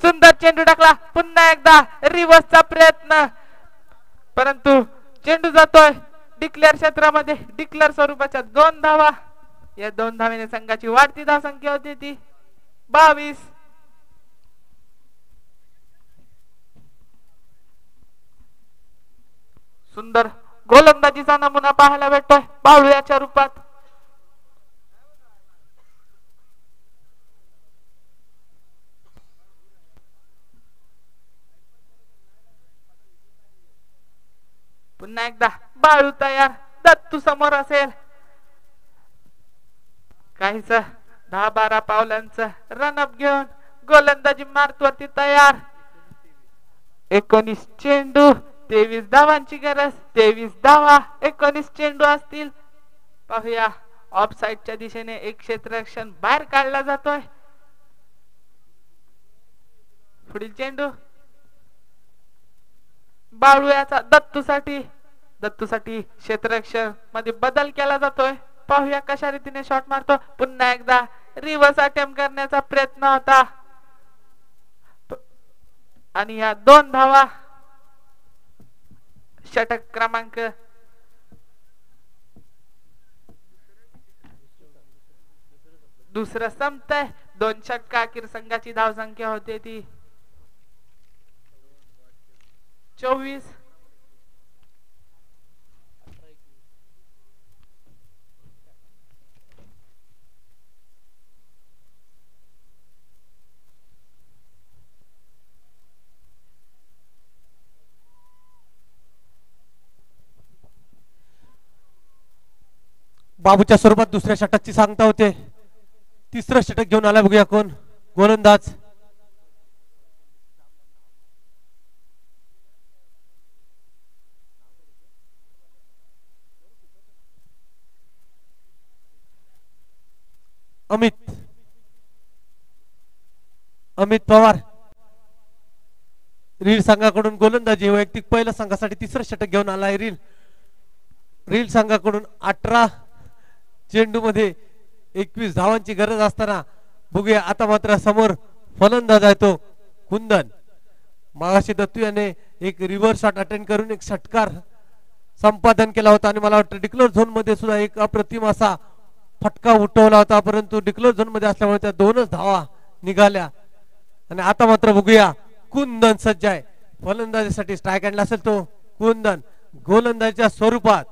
सुंदर चेंडू टाकला, पुन्हा एकदा रिव्हर्सचा प्रयत्न, परंतु चेंडू जातोय डिक्लेअर क्षेत्रामध्ये. डिक्लेअर स्वरूपाच्या 2 धावा. या 2 धावेने संघाची वाढती धावसंख्या होती ती 22. सुंदर गोलंदाजीचा नमुना पाहायला भेटतोय बाळू याच्या रूपात. पुन्हा एकदा बाळू तयार, दत्तू समोर असेल. काहीच 10-12 पावलांचं रनअप घेऊन गोलंदाजी मारतवरती तयार. 19 चेंडू 23 धावांची गरज. 23 धावा 19 चेंडू असतील. पाहूया ऑफ साइडच्या दिशेने एक क्षेत्ररक्षण बाहेर काढला जातोय. पुढील चेंडू बाळू याचा दत्तूसाठी क्षेत्ररक्षण मध्ये बदल केला जातोय. पाहूया कशा रीतीने शॉट मारतो. पुन्हा एकदा रिव्हर्स अटेम्प्ट करण्याचा प्रयत्न होता आणि या 2 धावा. षटक क्रमांक 2 संपतंय. 2 षटका अखेर संघाची धावसंख्या होते ती 24. बाबूच्या स्वरूपात दुसऱ्या षटकची सांगता होते. तिसरं षटक घेऊन आला, बघूया कोण गोलंदाज. अमित अमित पवार रील संघाकडून गोलंदाजी वैयक्तिक पहिल्या संघासाठी तिसरं षटक घेऊन आलाय रील संघाकडून 18 चेंडू मध्ये 21 धावांची गरज असताना बघूया आता मात्र समोर फलंदाज आहे तो कुंदन. मागाशी दत्तू याने एक रिव्हर्स शॉट अटेंड करून एक षटकार संपादन केला होता आणि मला वाटतं डिक्लेअर झोन मध्ये सुद्धा एक अप्रतिम असा फटका उठवला होता, परंतु डिक्लेअर झोन मध्ये असल्यामुळे त्या 2च धावा निघाल्या. आणि आता मात्र बघूया कुंदन सज्ज आहे फलंदाजीसाठी. स्ट्राईक हँडला असेल तो कुंदन. गोलंदाजीच्या स्वरूपात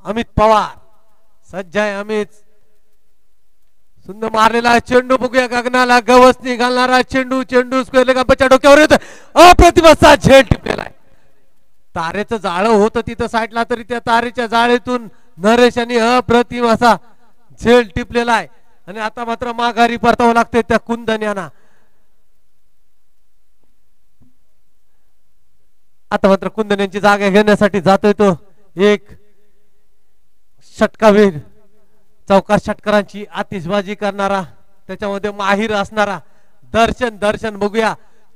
अमित पवार सज्ज आहे. अमित सुंदर मारलेला चेंडू बघूया गगनाला गवसनी घालणारा चेंडू स्क्वेअर गप्पाच्या डोक्यावर येतो. अप्रतिम असा झेल टिपलेला आहे. तारेचं जाळं होतं तिथं साईडला तरी त्या तारेच्या जाळीतून नरेश यांनी अप्रतिम असा झेल टिपलेला आहे. आणि आता मात्र माघारी परतावं लागते त्या कुंदन यांना. आता मात्र कुंदन यांची जागा घेण्यासाठी जातोय तो एक षटकावीर. चौकार षटकारांची आतिषबाजी करणारा, त्याच्यामध्ये माहिर असणारा दर्शन बघूया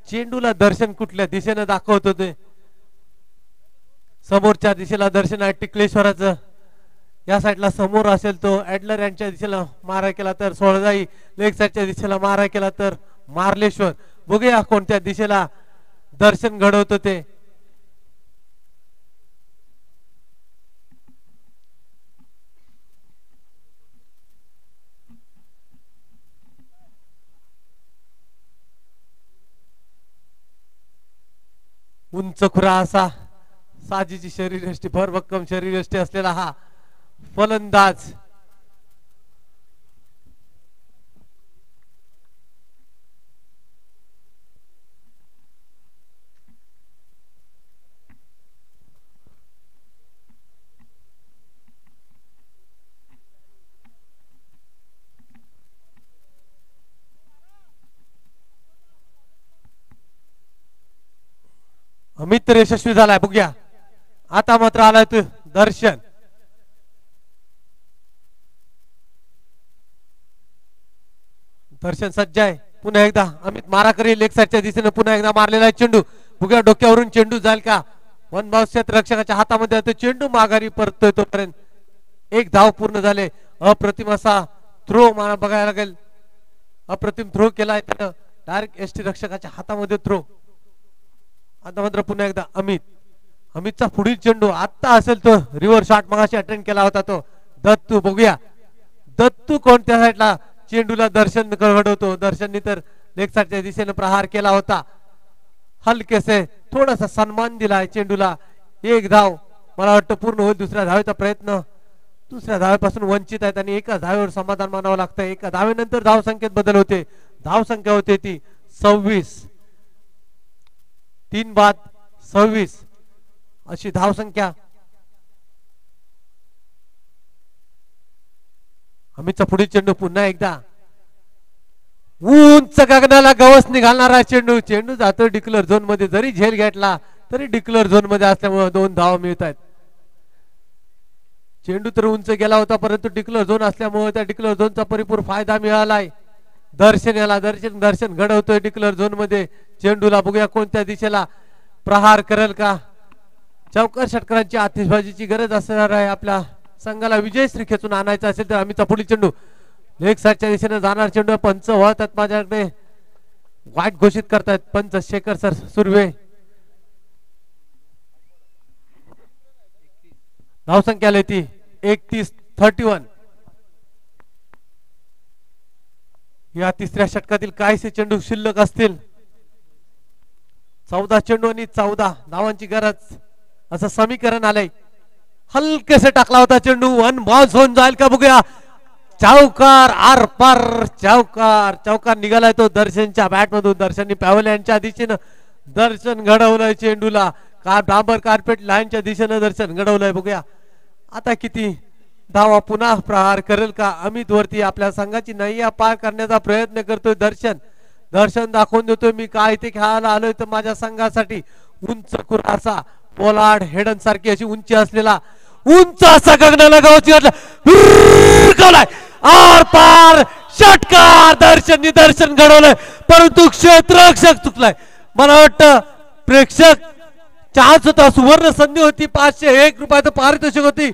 चेंडूला दर्शन कुठल्या दिशेने दाखवत होते. समोरच्या दिशेला दर्शन आहे टिकलेश्वराचं. या साईडला समोर असेल तो ऍडलर यांच्या दिशेला मारा केला तर सोळजाई, लेग साईडच्या दिशेला मारा केला तर मार्लेश्वर. बघूया कोणत्या दिशेला दर्शन घडवत होते. उंच खुरा असा साजीची शरीरयष्टी भरभक्कम शरीरयष्टी असलेला हा फलंदाज अमित तर यशस्वी झालाय. बघूया आता मात्र आलाय तो दर्शन. सज्ज आहे. पुन्हा एकदा अमित मारा करेल लेग साईडच्या दिशेने. पुन्हा एकदा मारलेला आहे चेंडू. बघूया डोक्यावरून चेंडू जाईल का. वन बाउंस क्षेत्ररक्षकाच्या हातामध्ये तो चेंडू माघारी परतोय. तोपर्यंत एक धाव पूर्ण झाले. अप्रतिम असा थ्रो मला बघायला लागेल. अप्रतिम थ्रो केलाय त्यानं डायरेक्ट एसटी रक्षकाच्या हातामध्ये थ्रो. आता मात्र पुन्हा एकदा अमितचा पुढील चेंडू आता असेल तो रिव्हर्स शॉट मगाशी अटेंड केला होता तो दत्तू. बघूया दत्तू कोणत्या साईडला चेंडूला दर्शन घडवतो. दर्शननी तर लेग साईडच्या दिशेने प्रहार केला होता. हलकेसे थोडासा सन्मान दिलाय चेंडूला. एक धाव मला वाटतं पूर्ण होईल. दुसऱ्या धावेचा प्रयत्न दुसऱ्या धावेपासून वंचित आहेत आणि एका धावेवर समाधान मानावं लागतं. एका धावेनंतर धावसंख्येत बदल होते. धावसंख्या होते ती 26. 3 बाद 26 अशी धावसंख्या. अमितचा पुढील चेंडू पुन्हा एकदा उंच गगनाला गवस निघालणारा चेंडू जातो डिक्लेअर झोन मध्ये. जरी झेल घेतला तरी डिक्लेअर झोन मध्ये असल्यामुळे 2 धावा मिळत आहेत. चेंडू तर उंच गेला होता परंतु डिक्लेअर झोन असल्यामुळे त्या डिक्लेअर झोनचा परिपूर्ण फायदा मिळालाय. दर्शन घडवतोय डिक्लेअर झोन मध्ये. चेंडूला बघूया कोणत्या दिशेला प्रहार करेल का. चौकार षटकारांची आतिषबाजीची गरज असणार आहे. आपल्या संघाला विजयश्री खेचून आणायचा असेल तर अमितचा पुढील चेंडू लेग साईडच्या दिशेने जाणार चेंडू. पंच वळतात माझ्याकडे. वाईट घोषित करतायत पंच शेखर सर सुर्वे. धावसंख्या आली ती 31-31. या तिसऱ्या षटकातील काहीसे चेंडू शिल्लक असतील. 14 चेंडू आणि 14 धावांची गरज असं समीकरण आलंय. हलकेसे टाकला होता चेंडू. वन बाउन्स होऊन जाईल का बघूया. चौकार आर पार. चौकार निघालाय तो दर्शनच्या बॅट मधून. दर्शननी पॅव्हलियनच्या दिशेनं दर्शन घडवलंय चेंडूला. डांबर कार्पेट लाईनच्या दिशेनं दर्शन घडवलंय. बघूया आता किती धावा पुन्हा प्रहार करेल का. अमित वरती आपल्या संघाची नैया पार करण्याचा प्रयत्न करतोय दर्शन दाखवून देतोय मी काय ते खेळायला आलोय. तर माझ्या संघासाठी उंच खुरासा पोलार्ड हेडन सारखी अशी उंची असलेला उंच असा गगनाला गावची घातला आर पार षटकार. दर्शन निदर्शन घडवलंय परंतु क्षेत्ररक्षक चुकलाय. मला वाटतं प्रेक्षक चान्स होता, सुवर्ण संधी होती, 501 रुपयाचं पारितोषिक होती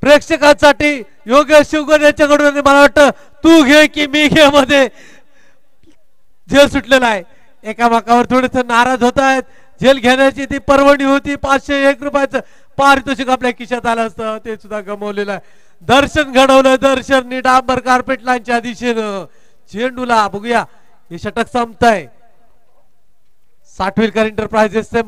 प्रेक्षकांसाठी. योगेश शिवगण यांच्याकडून मला वाटतं तू घे की मी घे मध्ये झेल सुटलेला आहे. एकामेकावर थोडेस नाराज होत आहेत. झेल घेण्याची ती परवणी होती. 501 रुपयाचं पारितोषिक आपल्या खिशात आलं असतं ते सुद्धा गमावलेलं आहे. दर्शन घडवलं. दर्शन डांबर कार्पेट लाईनच्या दिशेनं चेंडूला बघूया हे षटक संपतंय. साठविलकर इंटरप्राइजेसचे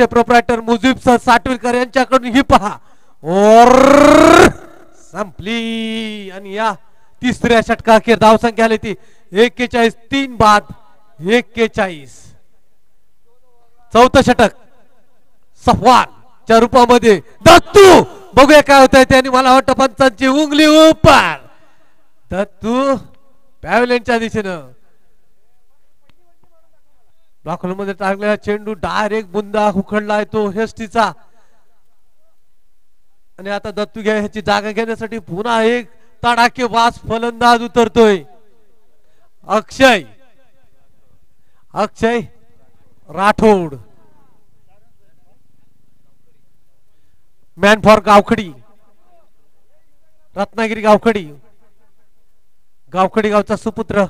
प्रोप्रायटर मुजीब सर साठविलकर यांच्याकडून ही पहा और संपली. आणि या तिसऱ्या षटका अखेर धावसंख्या आली ती 41. 3 बाद 41. चौथं षटक सफवानच्या रूपामध्ये दत्तू. बघूया काय होत आहे त्याने. मला वाटतं पंचांची उंगली उपर. दत्तू पॅव्हलियनच्या दिशेनं मध्ये टाकलेला चेंडू डायरेक्ट बुंदा उखडलाय तो हेस्टीचा. आणि आता दत्तू घ्या ह्याची जागा घेण्यासाठी पुन्हा एक तडाखेबाज फलंदाज उतरतोय. अक्षय राठोड मॅन फॉर गावखडी रत्नागिरी गावखडी गावचा सुपुत्र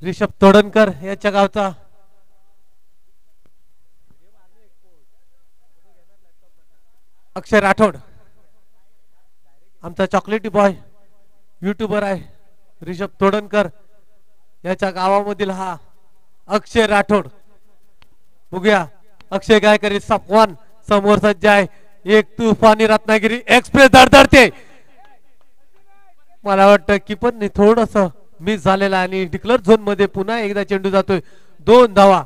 ऋषभ तोडणकर याच्या गावचा. अक्षय राठोड आमचा चॉकलेटी बॉय युट्यूबर आहे. ऋषभ तोडणकर याच्या गावामधील हा अक्षय राठोड. बघूया अक्षय काय करेल. सफवान समोर सज्ज आहे. एक तुफानी रत्नागिरी एक्सप्रेस धडधडते. मला वाटतं की पण थोडस मिस झालेला आणि डिक्लेअर झोन मध्ये पुन्हा एकदा चेंडू जातोय. 2 धावा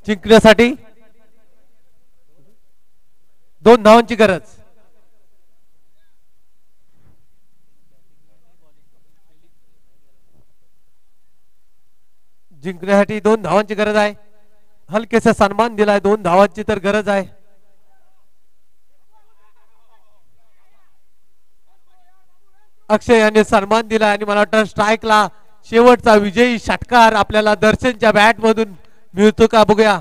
जिंकण्यासाठी 2 धावांची गरज. जिंकण्यासाठी 2 धावांची गरज आहे. हलकेसा सन्मान दिलाय. 2 धावांची तर गरज आहे. अक्षय याने सन्मान दिला आणि मला वाटतं स्ट्राईकला शेवटचा विजयी षटकार आपल्याला दर्शनच्या बॅट मधून मिळतो का बघूया.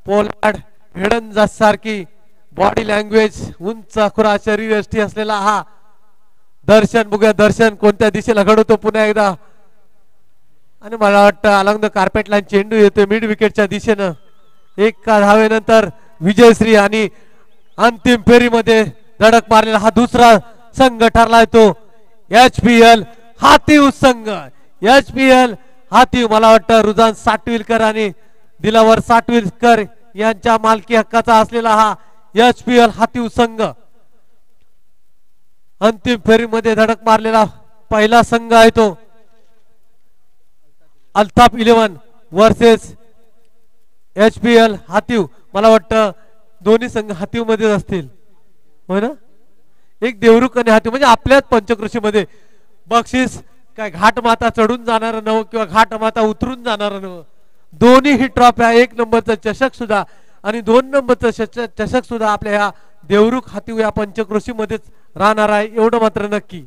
पोलार्ड हेडन सारखी बॉडी लँग्वेज उंच खुरा शरीर यष्टी असलेला हा दर्शन. बघूया दर्शन कोणत्या दिशेला घडवतो पुन्हा एकदा. आणि मला वाटतं अलॉंग द कार्पेट लाईन चेंडू येतोय मिड विकेटच्या दिशेनं. 1 धावेनंतर विजयश्री आणि अंतिम फेरीमध्ये धडक मारलेला हा दुसरा संघ ठरलाय तो HPL हातीव संघ. HPL हातीव मला वाटतं रुजान साठविलकर आणि दिलावर साठविलकर यांच्या मालकी हक्काचा असलेला हा HPL हातीव संघ अंतिम फेरीमध्ये धडक मारलेला पहिला संघ आहे तो. Altaf 11 versus HPL हातीव. मला वाटतं दोन्ही संघ हातीव मध्येच असतील हो ना. एक देवरुख आणि हातीव म्हणजे आपल्याच पंचकृषी मध्ये बक्षीस काय घाट माता चढून जाणार नव किंवा घाट माता उतरून जाणार नव. दोन्ही ही ट्रॉफ्या 1 नंबरचा चषक सुद्धा आणि 2 नंबरचा चषक सुद्धा आपल्या ह्या देवरुख हातीव या पंचकृषी मध्येच राहणार आहे एवढं मात्र नक्की.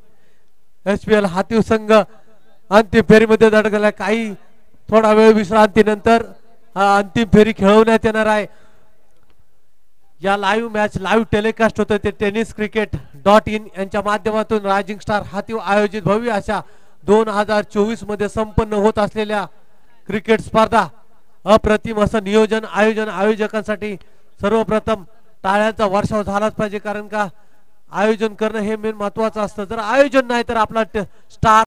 HPL हातीव संघ अंतिम फेरीमध्ये धडकला. काही थोडा वेळ विश्रांतीनंतर अंतिम फेरी खेळवण्यात येणार आहे. या लाईव्ह मॅच लाईव्ह टेलिकास्ट होतं ते tenniscricket.in यांच्या माध्यमातून रायझिंग स्टार हातीव आयोजित भव्य अशा 2024 मध्ये संपन्न होत असलेल्या क्रिकेट स्पर्धा. अप्रतिम असं नियोजन आयोजन आयोजकांसाठी सर्वप्रथम टाळ्यांचा वर्षाव झालाच पाहिजे कारण का आयोजन करणं हे मेन महत्वाचं असतं. जर आयोजन नाही तर आपला स्टार